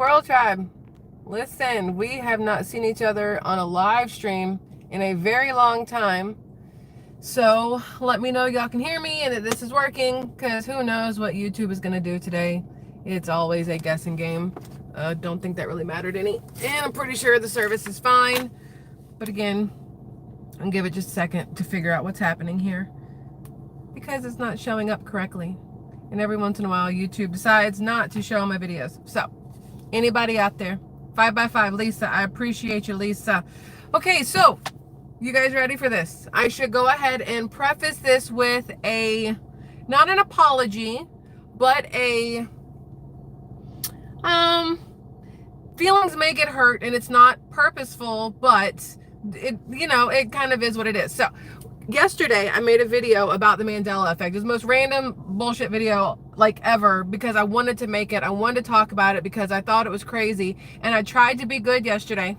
SquirrelTribe, listen, we have not seen each other on a live stream in a very long time. So let me know y'all can hear me and that this is working, because who knows what YouTube is going to do today. It's always a guessing game. Don't think that really mattered any. And I'm pretty sure the service is fine. But again, I'll give it just a second to figure out what's happening here, because it's not showing up correctly. And every once in a while, YouTube decides not to show my videos. So, anybody out there? 5x5, Lisa. I appreciate you, Lisa. Okay, so, you guys ready for this? I should go ahead and preface this with not an apology, but feelings may get hurt and it's not purposeful, but it kind of is what it is. So, yesterday I made a video about the Mandela effect. It's the most random bullshit video like ever, because I wanted to make it. I wanted to talk about it because I thought it was crazy, and I tried to be good yesterday.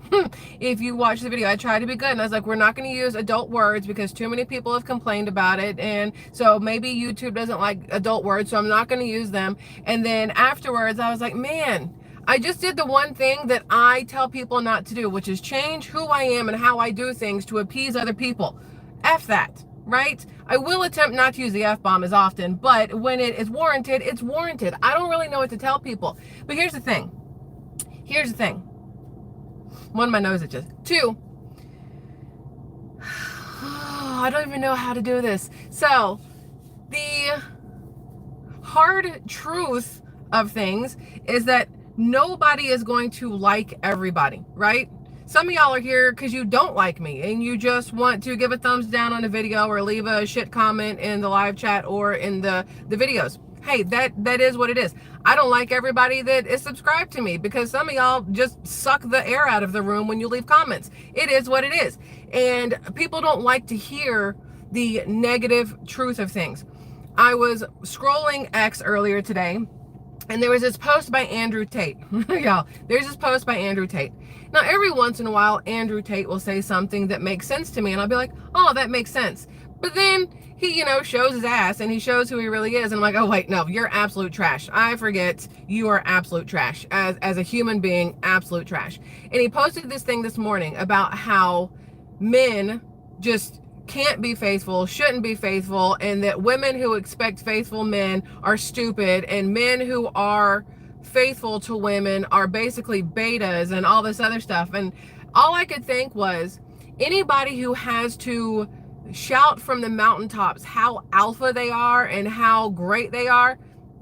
If you watch the video, I tried to be good, and I was like, we're not going to use adult words because too many people have complained about it, and so maybe YouTube doesn't like adult words, so I'm not going to use them. And then afterwards I was like, man, I just did the one thing that I tell people not to do, which is change who I am and how I do things to appease other people. F that, right? I will attempt not to use the F-bomb as often, but when it is warranted, it's warranted. I don't really know what to tell people. But here's the thing. One, my nose itches. Two, I don't even know how to do this. So, the hard truth of things is that nobody is going to like everybody, right? Some of y'all are here because you don't like me and you just want to give a thumbs down on the video or leave a shit comment in the live chat or in the videos. Hey, that is what it is. I don't like everybody that is subscribed to me because some of y'all just suck the air out of the room when you leave comments. It is what it is. And people don't like to hear the negative truth of things. I was scrolling X earlier today, and there was this post by Andrew Tate. Y'all, there's this post by Andrew Tate. Now, every once in a while, Andrew Tate will say something that makes sense to me, and I'll be like, oh, that makes sense. But then he, shows his ass, and he shows who he really is, and I'm like, oh, wait, no, you're absolute trash. I forget, you are absolute trash. As a human being, absolute trash. And he posted this thing this morning about how men just can't be faithful, shouldn't be faithful, and that women who expect faithful men are stupid, and men who are faithful to women are basically betas and all this other stuff. And all I could think was, anybody who has to shout from the mountaintops how alpha they are and how great they are,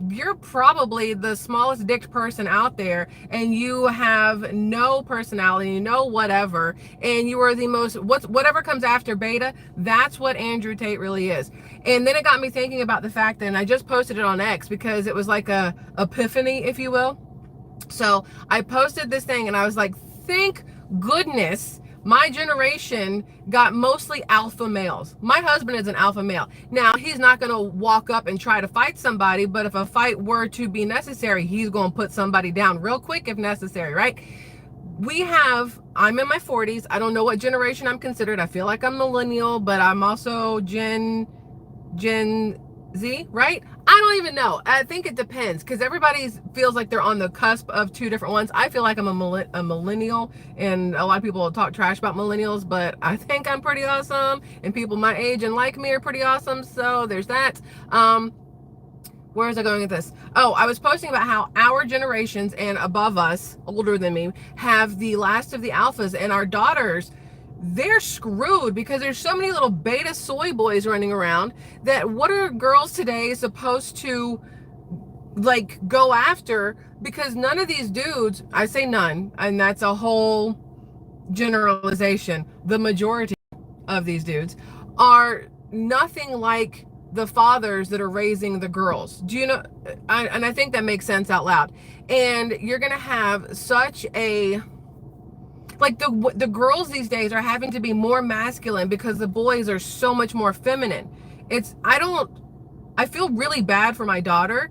you're probably the smallest dicked person out there, and you have no personality, no whatever, and you are the most, whatever comes after beta, that's what Andrew Tate really is. And then it got me thinking about the fact that, and I just posted it on X because it was like a epiphany, if you will. So I posted this thing and I was like, thank goodness my generation got mostly alpha males. My husband is an alpha male. Now, he's not going to walk up and try to fight somebody, but if a fight were to be necessary, he's going to put somebody down real quick if necessary, right? I'm in my 40s. I don't know what generation I'm considered. I feel like I'm millennial, but I'm also Gen Z, right? I don't even know. I think it depends, because everybody feels like they're on the cusp of two different ones. I feel like I'm a millennial, and a lot of people talk trash about millennials, but I think I'm pretty awesome, and people my age and like me are pretty awesome, so there's that. Where was I going with this? Oh, I was posting about how our generations and above us, older than me, have the last of the alphas, and our daughters, they're screwed because there's so many little beta soy boys running around that what are girls today supposed to like go after? Because none of these dudes, I say none, and that's a whole generalization, the majority of these dudes are nothing like the fathers that are raising the girls. Do you know? And I think that makes sense out loud. And you're gonna have such a, like, the girls these days are having to be more masculine because the boys are so much more feminine. I feel really bad for my daughter.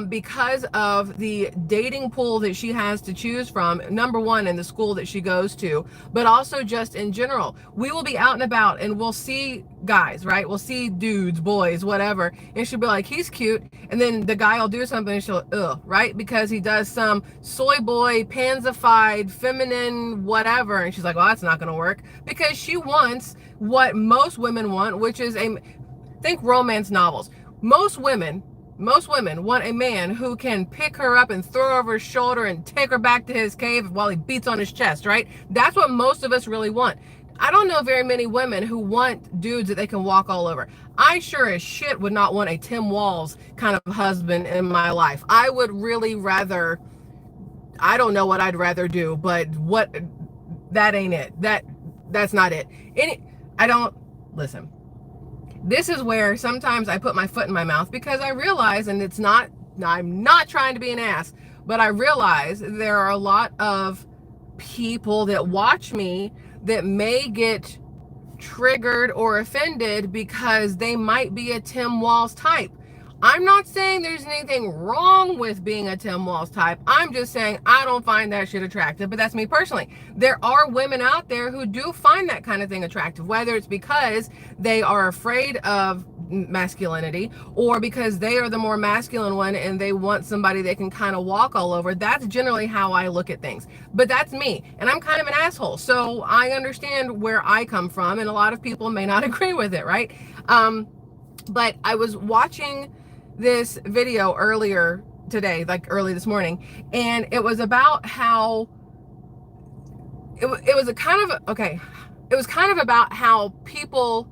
because of the dating pool that she has to choose from, number one, in the school that she goes to, but also just in general. We will be out and about and we'll see guys, right? We'll see dudes, boys, whatever, and she'll be like, he's cute, and then the guy will do something and she'll, ugh, right? Because he does some soy boy, pansified, feminine, whatever, and she's like, well, that's not gonna work, because she wants what most women want, which is think romance novels. Most women want a man who can pick her up and throw her over his shoulder and take her back to his cave while he beats on his chest, right? That's what most of us really want. I don't know very many women who want dudes that they can walk all over. I sure as shit would not want a Tim Walz kind of husband in my life. I would really rather, I don't know what I'd rather do, but that ain't it. That's not it. Listen. This is where sometimes I put my foot in my mouth, because I realize, and I'm not trying to be an ass, but I realize there are a lot of people that watch me that may get triggered or offended because they might be a Tim Walz type. I'm not saying there's anything wrong with being a Tim Walz type. I'm just saying I don't find that shit attractive, but that's me personally. There are women out there who do find that kind of thing attractive, whether it's because they are afraid of masculinity or because they are the more masculine one and they want somebody they can kind of walk all over. That's generally how I look at things. But that's me, and I'm kind of an asshole, so I understand where I come from, and a lot of people may not agree with it, right? But I was watching this video earlier today, like early this morning, and it was about how it was kind of about how people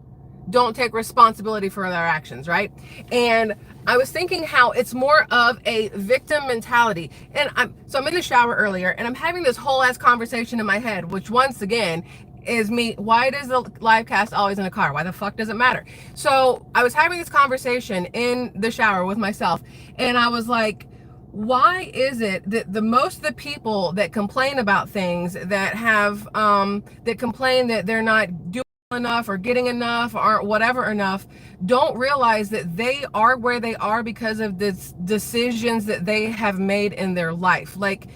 don't take responsibility for their actions, right? And I was thinking how it's more of a victim mentality. And I'm in the shower earlier and I'm having this whole ass conversation in my head, which once again is me. Why does the live cast always in a car? Why the fuck does it matter? So I was having this conversation in the shower with myself, and I was like, why is it that the most of the people that complain about things, that have that complain that they're not doing enough or getting enough or whatever enough, don't realize that they are where they are because of the decisions that they have made in their life? Like,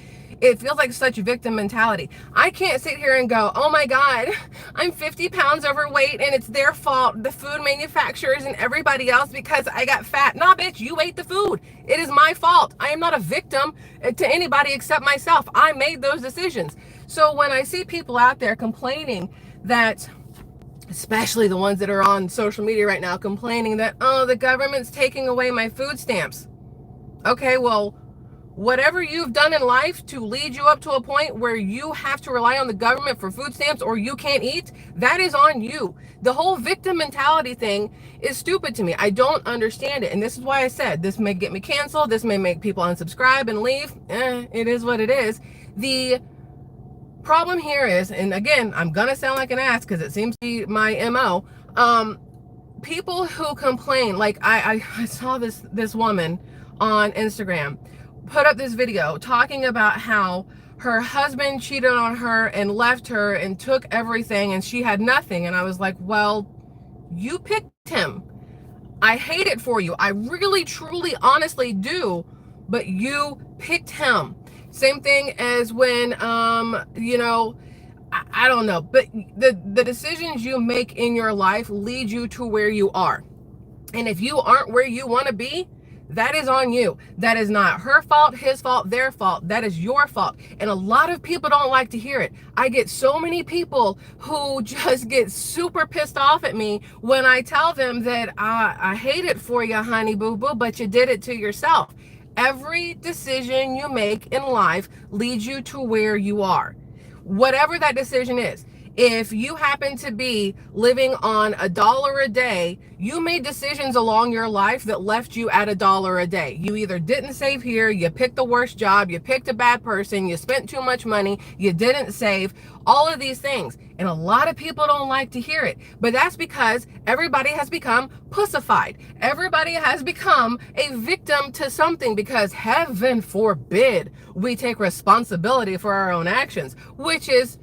it feels like such victim mentality. I can't sit here and go, oh my God, I'm 50 pounds overweight and it's their fault, the food manufacturers and everybody else, because I got fat. Nah, bitch, you ate the food. It is my fault. I am not a victim to anybody except myself. I made those decisions. So when I see people out there complaining that, especially the ones that are on social media right now, complaining that, oh, the government's taking away my food stamps. Okay, well, whatever you've done in life to lead you up to a point where you have to rely on the government for food stamps or you can't eat, that is on you. The whole victim mentality thing is stupid to me. I don't understand it. And this is why I said this may get me canceled. This may make people unsubscribe and leave. It is what it is. The problem here is, and again, I'm going to sound like an ass because it seems to be my MO. People who complain, like I saw this woman on Instagram put up this video talking about how her husband cheated on her and left her and took everything and she had nothing. And I was like, well, you picked him. I hate it for you. I really, truly, honestly do. But you picked him. Same thing as when, I don't know. But the decisions you make in your life lead you to where you are. And if you aren't where you want to be, that is on you. That is not her fault, his fault, their fault. That is your fault. And a lot of people don't like to hear it. I get so many people who just get super pissed off at me when I tell them that I hate it for you, honey boo boo, but you did it to yourself. Every decision you make in life leads you to where you are. Whatever that decision is. If you happen to be living on $1 a day, you made decisions along your life that left you at $1 a day. You either didn't save here, you picked the worst job, you picked a bad person, you spent too much money, you didn't save, all of these things. And a lot of people don't like to hear it. But that's because everybody has become pussified. Everybody has become a victim to something, because heaven forbid we take responsibility for our own actions, which is,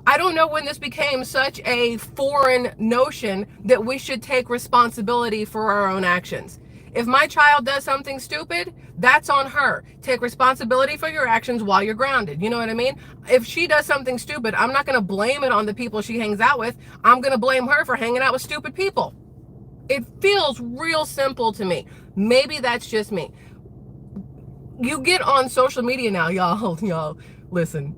I don't know when this became such a foreign notion that we should take responsibility for our own actions. If my child does something stupid, that's on her. Take responsibility for your actions while you're grounded. You know what I mean? If she does something stupid, I'm not going to blame it on the people she hangs out with. I'm going to blame her for hanging out with stupid people. It feels real simple to me. Maybe that's just me. You get on social media now, y'all, listen.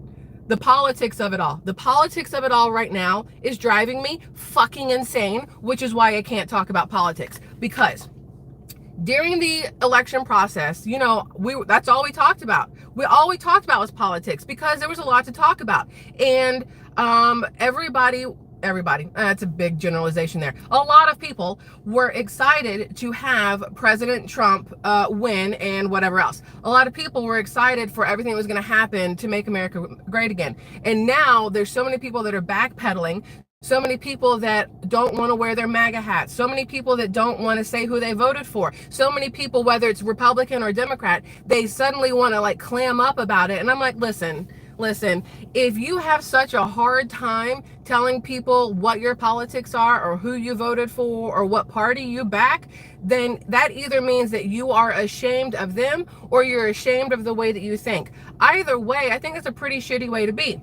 The politics of it all right now is driving me fucking insane, which is why I can't talk about politics. Because during the election process, that's all we talked about. All we talked about was politics because there was a lot to talk about. And everybody, that's a big generalization there. A lot of people were excited to have President Trump win and whatever else. A lot of people were excited for everything that was going to happen to make America great again. And now there's so many people that are backpedaling. So many people that don't want to wear their MAGA hats. So many people that don't want to say who they voted for. So many people, whether it's Republican or Democrat, they suddenly want to like clam up about it. And I'm like, listen, if you have such a hard time telling people what your politics are or who you voted for or what party you back, then that either means that you are ashamed of them or you're ashamed of the way that you think. Either way, I think it's a pretty shitty way to be.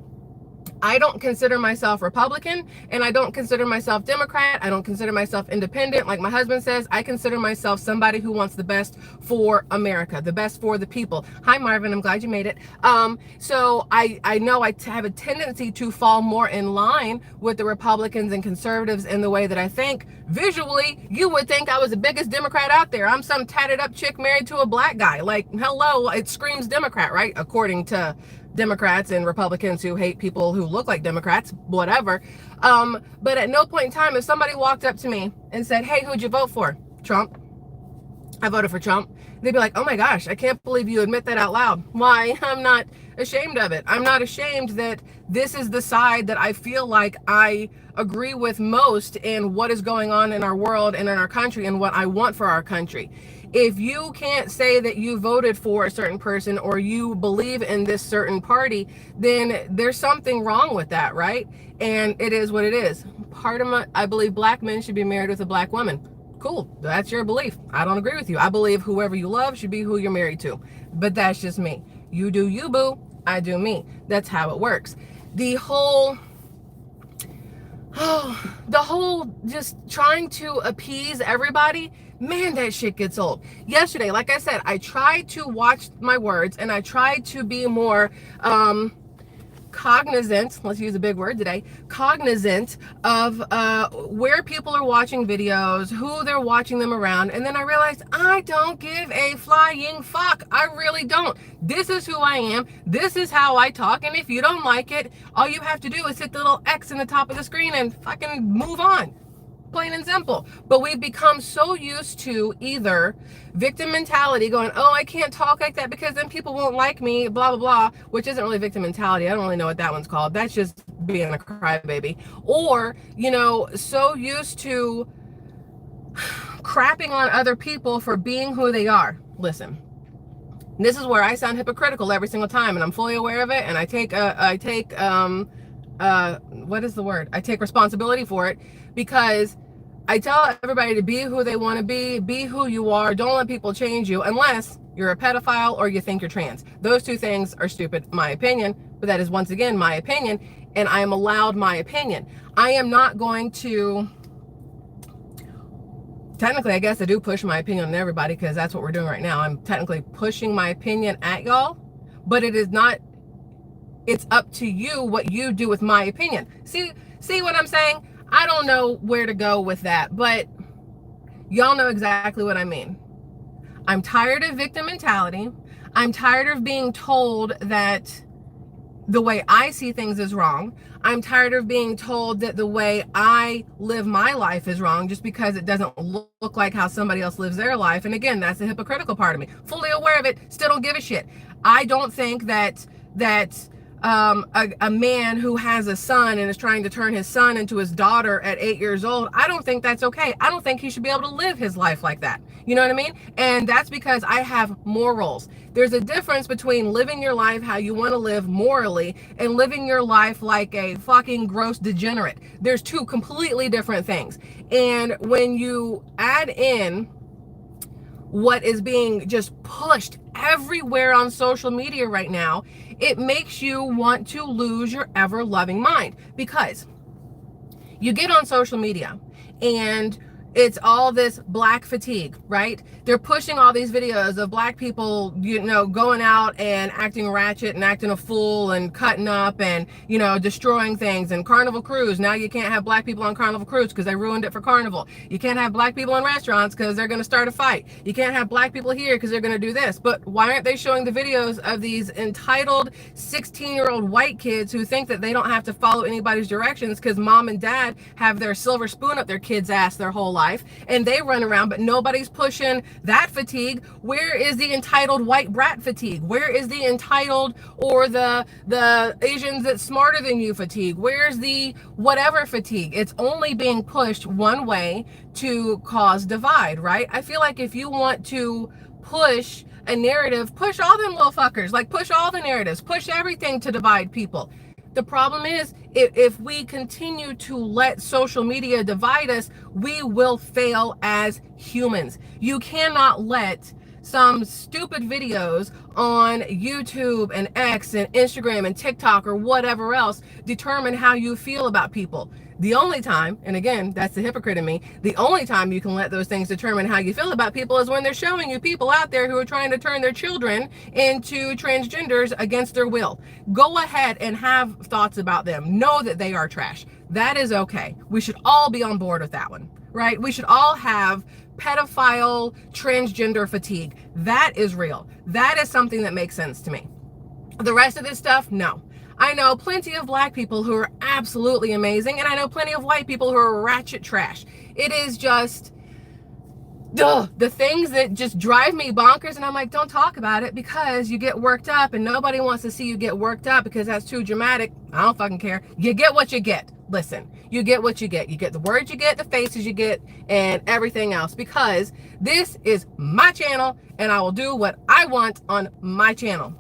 I don't consider myself Republican and I don't consider myself Democrat. I don't consider myself independent. Like my husband says, I consider myself somebody who wants the best for America, the best for the people. Hi, Marvin. I'm glad you made it. So I know I have a tendency to fall more in line with the Republicans and conservatives in the way that I think. Visually, you would think I was the biggest Democrat out there. I'm some tatted up chick married to a black guy. Like, hello, it screams Democrat, right? According to Democrats and Republicans who hate people who look like Democrats, whatever. But at no point in time, if somebody walked up to me and said, hey, who'd you vote for? Trump. I voted for Trump. They'd be like, oh my gosh, I can't believe you admit that out loud. Why? I'm not ashamed of it. I'm not ashamed that this is the side that I feel like I agree with most in what is going on in our world and in our country and what I want for our country. If you can't say that you voted for a certain person or you believe in this certain party, then there's something wrong with that, right? And it is what it is. I believe black men should be married with a black woman. Cool, that's your belief. I don't agree with you. I believe whoever you love should be who you're married to. But that's just me. You do you, boo. I do me. That's how it works. The whole just trying to appease everybody, man, that shit gets old. Yesterday, like I said, I tried to watch my words and I tried to be more cognizant, let's use a big word today, cognizant of where people are watching videos, who they're watching them around, and then I realized I don't give a flying fuck. I really don't. This is who I am. This is how I talk, and if you don't like it, all you have to do is hit the little X in the top of the screen and fucking move on. Plain and simple. But we've become so used to either victim mentality, going, oh, I can't talk like that because then people won't like me, blah, blah, blah, which isn't really victim mentality. I don't really know what that one's called. That's just being a crybaby. Or, so used to crapping on other people for being who they are. Listen, this is where I sound hypocritical every single time, and I'm fully aware of it, and I take what is the word? I take responsibility for it, because I tell everybody to be who they want to be who you are. Don't let people change you unless you're a pedophile or you think you're trans. Those two things are stupid, my opinion, but that is once again my opinion, and I am allowed my opinion. I am not going to, technically, I guess I do push my opinion on everybody because that's what we're doing right now. I'm technically pushing my opinion at y'all, but it is not, it's up to you what you do with my opinion. See what I'm saying? I don't know where to go with that, but y'all know exactly what I mean. I'm tired of victim mentality. I'm tired of being told that the way I see things is wrong. I'm tired of being told that the way I live my life is wrong just because it doesn't look like how somebody else lives their life. And again, that's the hypocritical part of me. Fully aware of it, still don't give a shit. I don't think that a man who has a son and is trying to turn his son into his daughter at 8 years old, I don't think that's okay. I don't think he should be able to live his life like that. You know what I mean? And that's because I have morals. There's a difference between living your life how you want to live morally and living your life like a fucking gross degenerate. There's two completely different things. And when you add in what is being just pushed everywhere on social media right now, it makes you want to lose your ever-loving mind, because you get on social media and it's all this black fatigue, right? They're pushing all these videos of black people, going out and acting ratchet and acting a fool and cutting up and, destroying things. And Carnival Cruise, now you can't have black people on Carnival Cruise because they ruined it for Carnival. You can't have black people in restaurants because they're going to start a fight. You can't have black people here because they're going to do this. But why aren't they showing the videos of these entitled 16-year-old white kids who think that they don't have to follow anybody's directions because mom and dad have their silver spoon up their kids' ass their whole life, and they run around, but nobody's pushing that fatigue? Where is the entitled white brat fatigue? Where is the entitled or the Asians that's smarter than you fatigue? Where's the whatever fatigue? It's only being pushed one way to cause divide, right? I feel like if you want to push a narrative, push all them little fuckers, like push all the narratives, push everything to divide people. The problem is, if we continue to let social media divide us, we will fail as humans. You cannot let some stupid videos on YouTube and X and Instagram and TikTok or whatever else determine how you feel about people. The only time, and again, that's the hypocrite in me, the only time you can let those things determine how you feel about people is when they're showing you people out there who are trying to turn their children into transgenders against their will. Go ahead and have thoughts about them. Know that they are trash. That is okay. We should all be on board with that one, right? We should all have pedophile transgender fatigue. That is real. That is something that makes sense to me. The rest of this stuff, no. I know plenty of black people who are absolutely amazing, and I know plenty of white people who are ratchet trash. It is just the things that just drive me bonkers, and I'm like, don't talk about it because you get worked up, and nobody wants to see you get worked up because that's too dramatic. I don't fucking care. You get what you get. Listen, you get what you get. You get the words you get, the faces you get, and everything else, because this is my channel, and I will do what I want on my channel.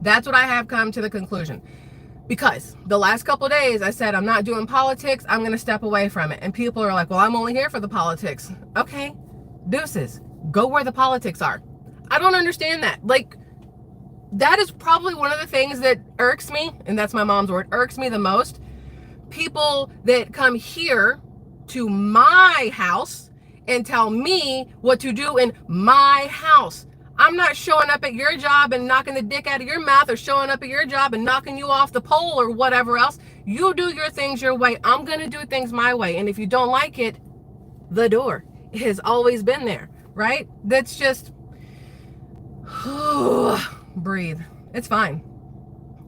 That's what I have come to the conclusion. Because the last couple of days I said, I'm not doing politics. I'm going to step away from it. And people are like, well, I'm only here for the politics. Okay, deuces. Go where the politics are. I don't understand that. Like, that is probably one of the things that irks me, and that's my mom's word, irks me the most. People that come here to my house and tell me what to do in my house. I'm not showing up at your job and knocking the dick out of your mouth, or showing up at your job and knocking you off the pole or whatever else. You do your things your way. I'm going to do things my way. And if you don't like it, the door has always been there, right? That's just, breathe. It's fine.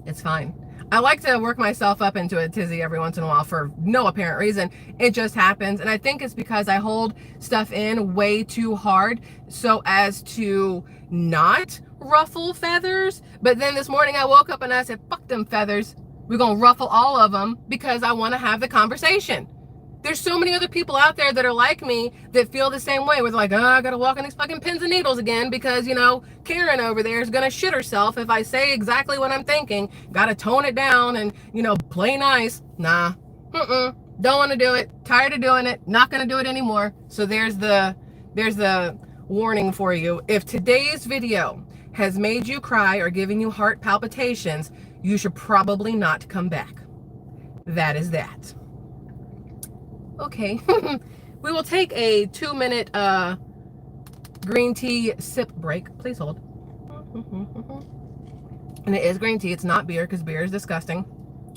It's fine. I like to work myself up into a tizzy every once in a while for no apparent reason. It just happens. And I think it's because I hold stuff in way too hard so as to not ruffle feathers. But then this morning I woke up and I said, fuck them feathers. We're going to ruffle all of them because I want to have the conversation. There's so many other people out there that are like me that feel the same way. Where they're like, oh, I got to walk on these fucking pins and needles again because, Karen over there is going to shit herself if I say exactly what I'm thinking. Got to tone it down and, play nice. Nah. Don't want to do it. Tired of doing it. Not going to do it anymore. So there's the warning for you. If today's video has made you cry or given you heart palpitations, you should probably not come back. That is that. Okay, we will take a 2-minute green tea sip break. Please hold. And it is green tea. It's not beer, because beer is disgusting.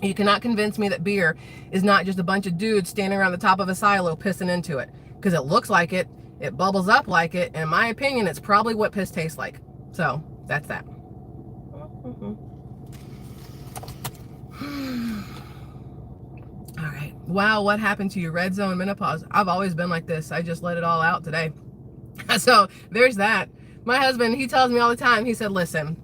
You cannot convince me that beer is not just a bunch of dudes standing around the top of a silo pissing into it, because it looks like it. It bubbles up like it. In my opinion, it's probably what piss tastes like. So that's that. All right. Wow, what happened to you? Red zone menopause. I've always been like this. I just let it all out today. So there's that. My husband, he tells me all the time, he said, listen,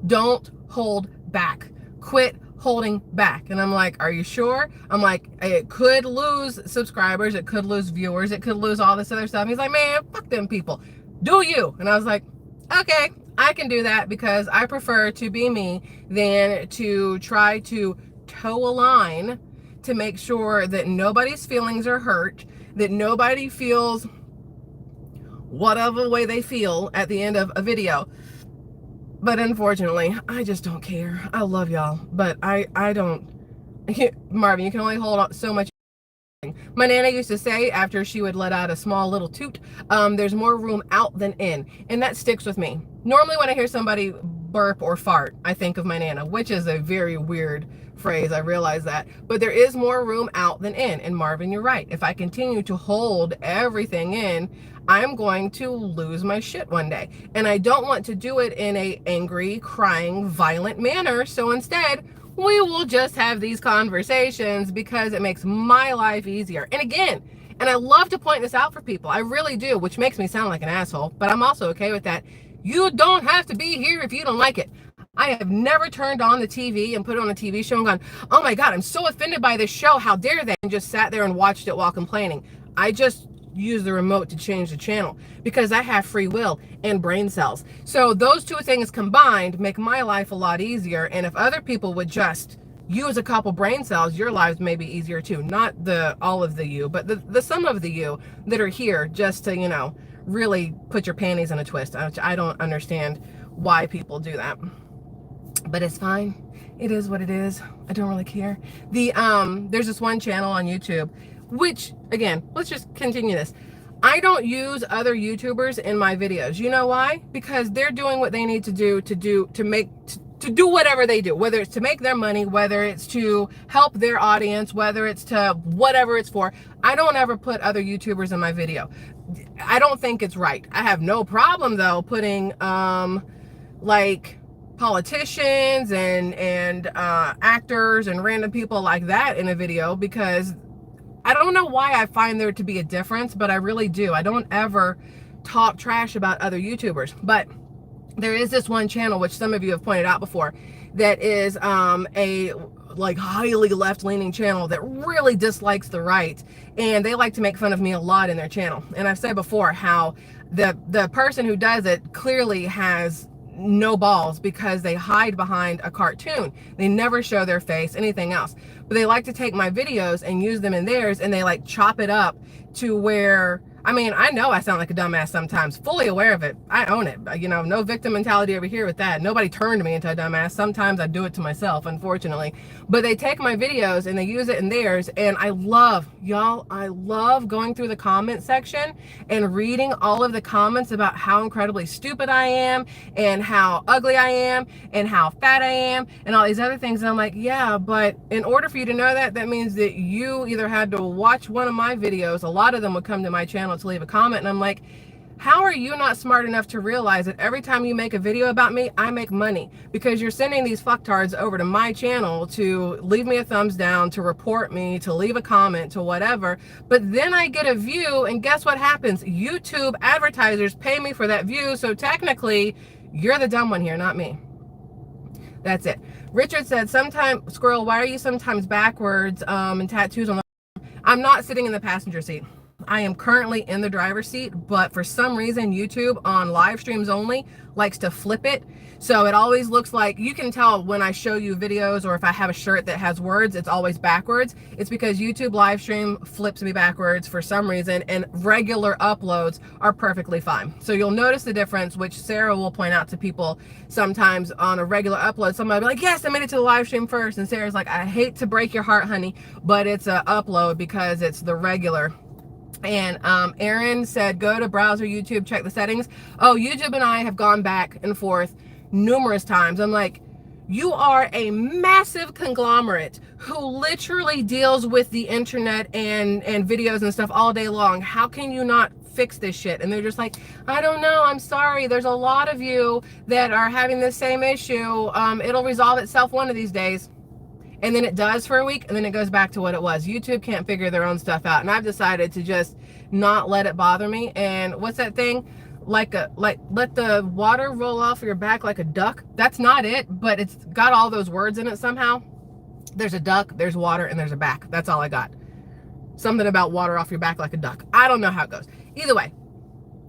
don't hold back. Quit holding back. And I'm like, are you sure? I'm like, it could lose subscribers. It could lose viewers. It could lose all this other stuff. He's like, man, fuck them people. Do you? And I was like, okay, I can do that because I prefer to be me than to try to toe a line to make sure that nobody's feelings are hurt, that nobody feels whatever way they feel at the end of a video. But unfortunately, I just don't care. I love y'all, but I don't. Marvin, you can only hold on so much. My Nana used to say after she would let out a small little toot, there's more room out than in. And that sticks with me. Normally when I hear somebody burp or fart, I think of my Nana, which is a very weird phrase. I realize that. But there is more room out than in. And Marvin, you're right. If I continue to hold everything in, I'm going to lose my shit one day. And I don't want to do it in a angry, crying, violent manner. So instead, we will just have these conversations because it makes my life easier. And again, and I love to point this out for people, I really do, which makes me sound like an asshole, but I'm also okay with that. You don't have to be here if you don't like it. I have never turned on the TV and put on a TV show and gone, oh my God, I'm so offended by this show. How dare they? And just sat there and watched it while complaining. I just use the remote to change the channel because I have free will and brain cells. So those two things combined make my life a lot easier. And if other people would just use a couple brain cells, your lives may be easier too. Not the all of the you, but the some of the you that are here just to, you know, really put your panties in a twist. I don't understand why people do that. But it's fine. It is what it is. I don't really care. There's this one channel on YouTube, which again, let's just continue this. I don't use other YouTubers in my videos. You know why? Because they're doing what they need to do to do whatever they do, whether it's to make their money, whether it's to help their audience, whether it's to whatever it's for. I don't ever put other YouTubers in my video. I don't think it's right. I have no problem though putting like politicians and actors and random people like that in a video, because I don't know why I find there to be a difference, but I really do. I don't ever talk trash about other YouTubers, but there is this one channel, which some of you have pointed out before, that is a like highly left-leaning channel that really dislikes the right, and they like to make fun of me a lot in their channel. And I've said before how the person who does it clearly has no balls because they hide behind a cartoon. They never show their face, anything else. But they like to take my videos and use them in theirs, and they like chop it up to where, I mean, I know I sound like a dumbass sometimes, fully aware of it. I own it. You know, no victim mentality over here with that. Nobody turned me into a dumbass. Sometimes I do it to myself, unfortunately. But they take my videos and they use it in theirs. And I love, y'all, I love going through the comment section and reading all of the comments about how incredibly stupid I am and how ugly I am and how fat I am and all these other things. And I'm like, yeah, but in order for you to know that, that means that you either had to watch one of my videos. A lot of them would come to my channel to leave a comment, and I'm like, how are you not smart enough to realize that every time you make a video about me, I make money? Because you're sending these fucktards over to my channel to leave me a thumbs down, to report me, to leave a comment, to whatever. But then I get a view, and guess what happens? YouTube advertisers pay me for that view, so technically you're the dumb one here, not me. That's it. Richard said, sometimes, Squirrel, why are you sometimes backwards and tattoos on the... I'm not sitting in the passenger seat. I am currently in the driver's seat, but for some reason, YouTube on live streams only likes to flip it. So it always looks like, you can tell when I show you videos or if I have a shirt that has words, it's always backwards. It's because YouTube live stream flips me backwards for some reason, and regular uploads are perfectly fine. So you'll notice the difference, which Sarah will point out to people sometimes on a regular upload. Somebody will be like, yes, I made it to the live stream first. And Sarah's like, I hate to break your heart, honey, but it's a upload because it's the regular. And Aaron said, go to browser YouTube, check the settings. Oh, YouTube and I have gone back and forth numerous times. I'm like, you are a massive conglomerate who literally deals with the internet and videos and stuff all day long. How can you not fix this shit? And they're just like, I don't know, I'm sorry. There's a lot of you that are having the same issue. It'll resolve itself one of these days. And then it does for a week, and then it goes back to what it was. YouTube can't figure their own stuff out, and I've decided to just not let it bother me. And what's that thing? Like let the water roll off your back like a duck. That's not it, but it's got all those words in it somehow. There's a duck, there's water, and there's a back. That's all I got. Something about water off your back like a duck. I don't know how it goes. Either way,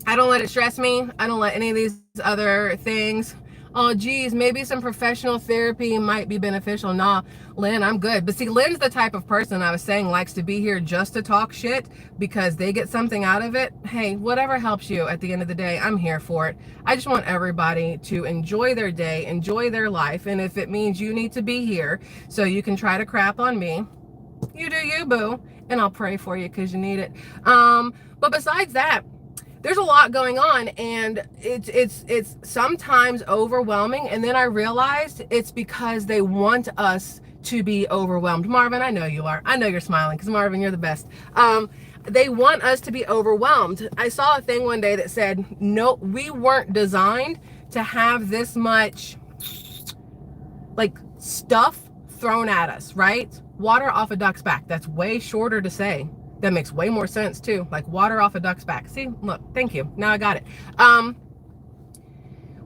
I don't let it stress me. I don't let any of these other things oh geez, maybe some professional therapy might be beneficial. Nah, Lynn, I'm good. But see, Lynn's the type of person I was saying likes to be here just to talk shit because they get something out of it. Hey, whatever helps you at the end of the day, I'm here for it. I just want everybody to enjoy their day, enjoy their life. And if it means you need to be here so you can try to crap on me, you do you, boo. And I'll pray for you because you need it. But besides that, there's a lot going on, and it's sometimes overwhelming. And then I realized it's because they want us to be overwhelmed. Marvin, I know you are. I know you're smiling because Marvin, you're the best. They want us to be overwhelmed. I saw a thing one day that said, no, we weren't designed to have this much like stuff thrown at us, right? Water off a duck's back. That's way shorter to say. That makes way more sense too. Like water off a duck's back. See, look, thank you. Now I got it.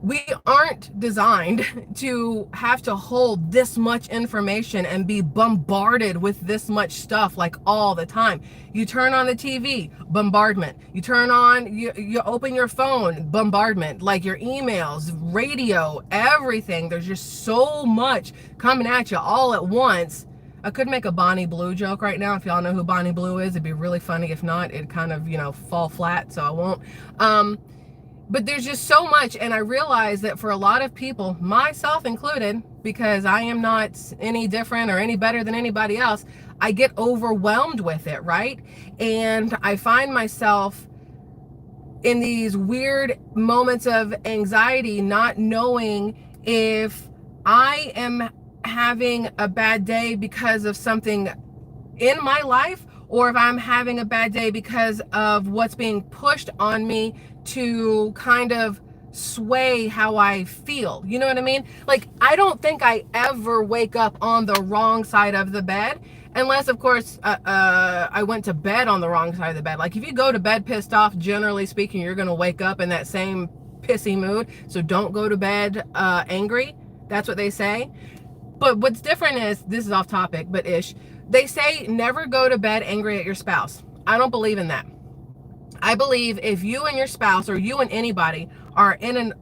We aren't designed to have to hold this much information and be bombarded with this much stuff like all the time. You turn on the TV, bombardment. You turn on, you open your phone, bombardment. Like your emails, radio, everything. There's just so much coming at you all at once. I could make a Bonnie Blue joke right now. If y'all know who Bonnie Blue is, it'd be really funny. If not, it'd kind of, fall flat, so I won't. But there's just so much, and I realize that for a lot of people, myself included, because I am not any different or any better than anybody else, I get overwhelmed with it, right? And I find myself in these weird moments of anxiety, not knowing if I am having a bad day because of something in my life, or if I'm having a bad day because of what's being pushed on me to kind of sway how I feel. You know what I mean? Like, I don't think I ever wake up on the wrong side of the bed, unless, of course, I went to bed on the wrong side of the bed. Like, if you go to bed pissed off, generally speaking, you're going to wake up in that same pissy mood. So don't go to bed angry. That's what they say. But what's different is, this is off topic, but ish, they say never go to bed angry at your spouse. I don't believe in that. I believe if you and your spouse, or you and anybody, are in an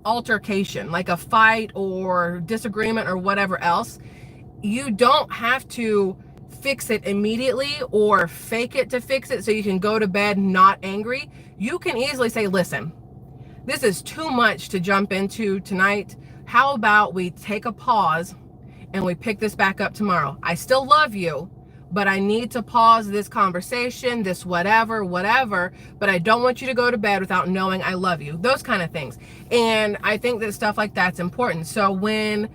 altercation, like a fight or disagreement or whatever else, you don't have to fix it immediately or fake it to fix it so you can go to bed not angry. You can easily say, listen, this is too much to jump into tonight. How about we take a pause and we pick this back up tomorrow? I still love you, but I need to pause this conversation, this whatever, but I don't want you to go to bed without knowing I love you. Those kind of things. And I think that stuff like that's important. So when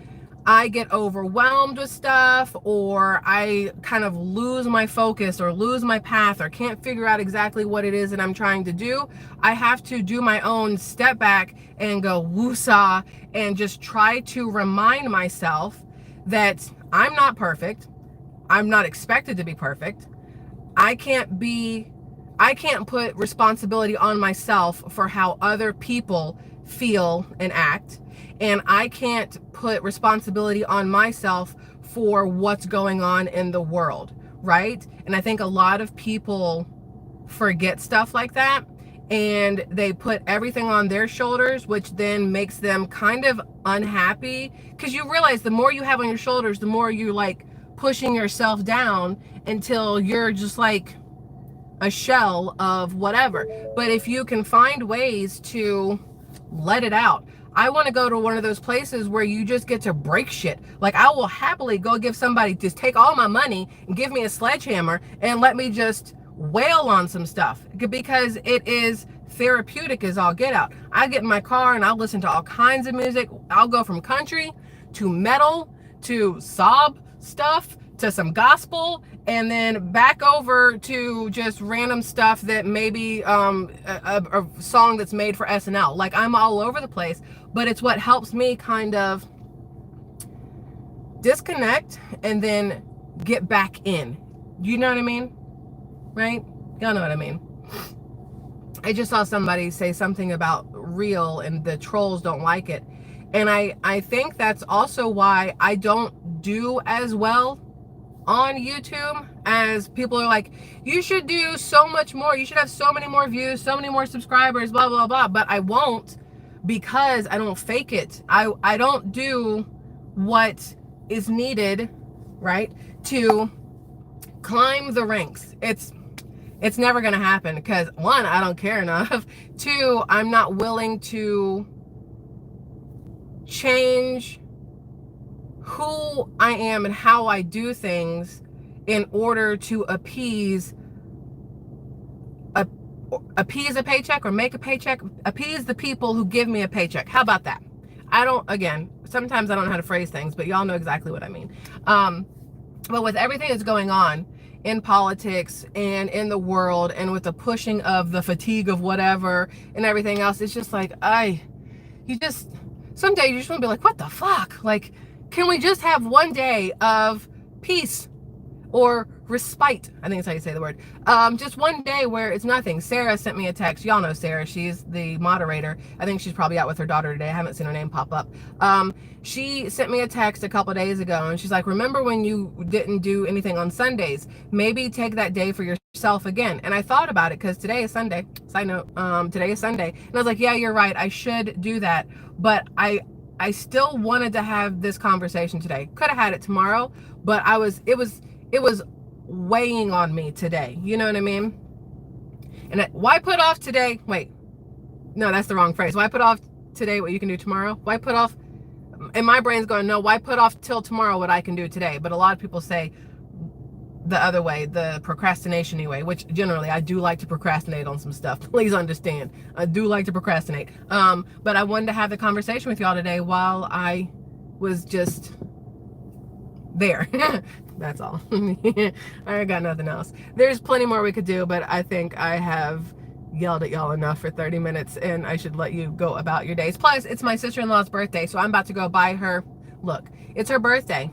I get overwhelmed with stuff, or I kind of lose my focus or lose my path or can't figure out exactly what it is that I'm trying to do, I have to do my own step back and go woosah and just try to remind myself that I'm not perfect. I'm not expected to be perfect. I can't put responsibility on myself for how other people feel and act. And I can't put responsibility on myself for what's going on in the world, right? And I think a lot of people forget stuff like that, and they put everything on their shoulders, which then makes them kind of unhappy, because you realize the more you have on your shoulders, the more you like pushing yourself down until you're just like a shell of whatever. But if you can find ways to let it out, I want to go to one of those places where you just get to break shit. Like, I will happily go give somebody, just take all my money and give me a sledgehammer and let me just wail on some stuff, because it is therapeutic as all get out. I get in my car and I'll listen to all kinds of music. I'll go from country to metal to sob stuff to some gospel, and then back over to just random stuff that maybe a song that's made for SNL. Like, I'm all over the place, but it's what helps me kind of disconnect and then get back in. You know what I mean? Right? Y'all know what I mean. I just saw somebody say something about real and the trolls don't like it. And I think that's also why I don't do as well on YouTube, as people are like, you should do so much more. You should have so many more views, so many more subscribers, blah, blah, blah. But I won't, because I don't fake it. I don't do what is needed, right, to climb the ranks. It's never going to happen because, one, I don't care enough. Two, I'm not willing to change who I am and how I do things in order to appease a paycheck or make a paycheck, appease the people who give me a paycheck. How about that? Again, sometimes I don't know how to phrase things, but y'all know exactly what I mean. But with everything that's going on in politics and in the world, and with the pushing of the fatigue of whatever and everything else, it's just like, someday you just want to be like, what the fuck? Like, can we just have one day of peace or respite? I think that's how you say the word. Just one day where it's nothing. Sarah sent me a text. Y'all know Sarah. She's the moderator. I think she's probably out with her daughter today. I haven't seen her name pop up. She sent me a text a couple days ago, and she's like, remember when you didn't do anything on Sundays? Maybe take that day for yourself again. And I thought about it because today is Sunday. Side note, today is Sunday. And I was like, yeah, you're right. I should do that. But I still wanted to have this conversation today. Could have had it tomorrow, but it was weighing on me today. You know what I mean? And why put off today? Wait, no, that's the wrong phrase. Why put off today what you can do tomorrow? Why put off? And my brain's going, no, why put off till tomorrow what I can do today? But a lot of people say the other way, the procrastination way, which generally I do like to procrastinate on some stuff. Please understand. I do like to procrastinate. But I wanted to have the conversation with y'all today while I was just there. That's all. I got nothing else. There's plenty more we could do, but I think I have yelled at y'all enough for 30 minutes, and I should let you go about your days. Plus, it's my sister-in-law's birthday, so I'm about to go buy her. Look, it's her birthday,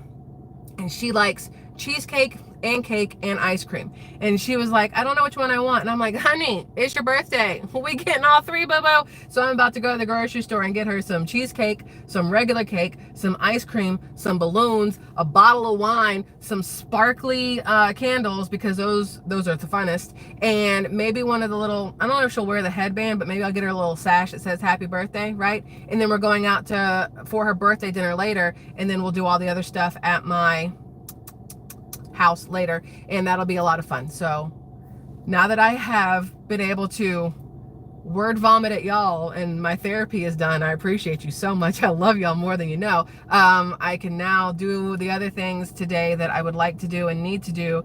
and she likes cheesecake and cake and ice cream. And she was like, I don't know which one I want. And I'm like, honey, it's your birthday. We getting all three, boo-boo. So I'm about to go to the grocery store and get her some cheesecake, some regular cake, some ice cream, some balloons, a bottle of wine, some sparkly candles, because those are the funnest. And maybe one of the little, I don't know if she'll wear the headband, but maybe I'll get her a little sash that says happy birthday, right? And then we're going out for her birthday dinner later, and then we'll do all the other stuff at my house later, and that'll be a lot of fun. So now that I have been able to word vomit at y'all and my therapy is done, I appreciate you so much. I love y'all more than you know. I can now do the other things today that I would like to do and need to do,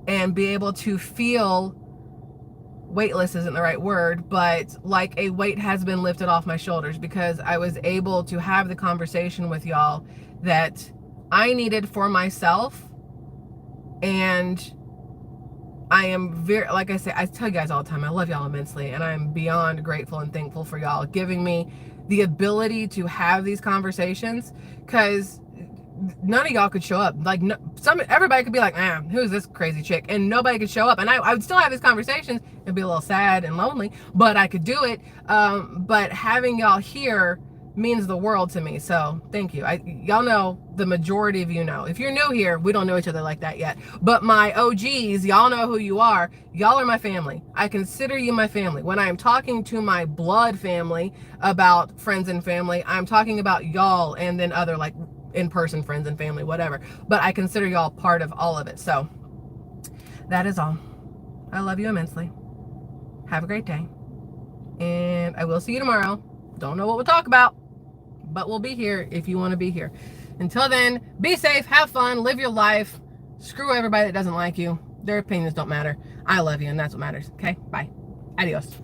and be able to feel weightless isn't the right word, but like a weight has been lifted off my shoulders, because I was able to have the conversation with y'all that I needed for myself. And I am very, like I say, I tell you guys all the time, I love y'all immensely, and I'm beyond grateful and thankful for y'all giving me the ability to have these conversations, because none of y'all could show up. Like, everybody could be like, who's this crazy chick? And nobody could show up. And I would still have these conversations. It'd be a little sad and lonely, but I could do it. But having y'all here means the world to me. So thank you. Y'all know, the majority of you know. If you're new here, we don't know each other like that yet. But my OGs, y'all know who you are. Y'all are my family. I consider you my family. When I'm talking to my blood family about friends and family, I'm talking about y'all, and then other like in-person friends and family, whatever. But I consider y'all part of all of it. So that is all. I love you immensely. Have a great day. And I will see you tomorrow. Don't know what we'll talk about, but we'll be here if you want to be here. Until then, be safe, have fun, live your life. Screw everybody that doesn't like you. Their opinions don't matter. I love you, and that's what matters. Okay? Bye. Adios.